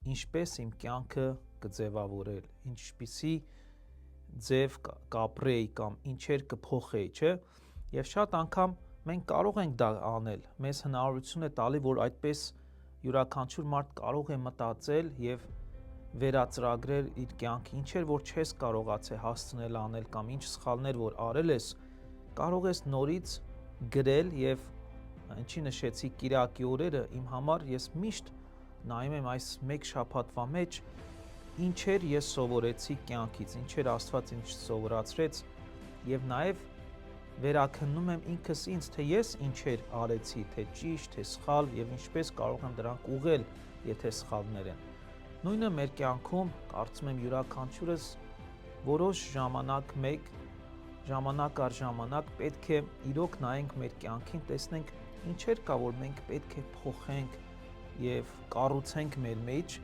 ինչպես իմ կյանքը կձևավորել, ինչպիսի ձև կապրեի կամ ինչեր կփոխեի, չէ՞։ Եվ շատ անգամ մենք կարող ենք դա անել, մեզ հնարավորություն է տալի, որ այդպես յուրաքանչյուր մարդ կարող է մտածել եւ վերածրագրել իր կյանքը, ինչեր որ չես կարողացել հասցնել անել կամ ինչ սխալներ որ արել ես, կարող ես նորից գրել եւ ինչի նշեցի կիրակի օրերը իմ համար ես միշտ նայում եմ այս մեկ շաբաթվա մեջ ինչեր ես սովորեցի կյանքից, ինչեր Աստված ինձ սովորացրեց եւ նաեւ վերաքննում եմ ինքս ինձ, թե ես ինչեր արեցի, թե ճիշտ, թե սխալ եւ ինչպես կարող եմ դրանք ուղղել, եթե սխալներ են։ Նույնը մեր կյանքում կարծում եմ յուրաքանչյուրս որոշ ժամանակ առ ժամանակ պետք է իրոք նայենք մեր կյանքին, տեսնենք ինչեր կա որ մենք պետք է փոխենք եւ կառուցենք մեր մեջ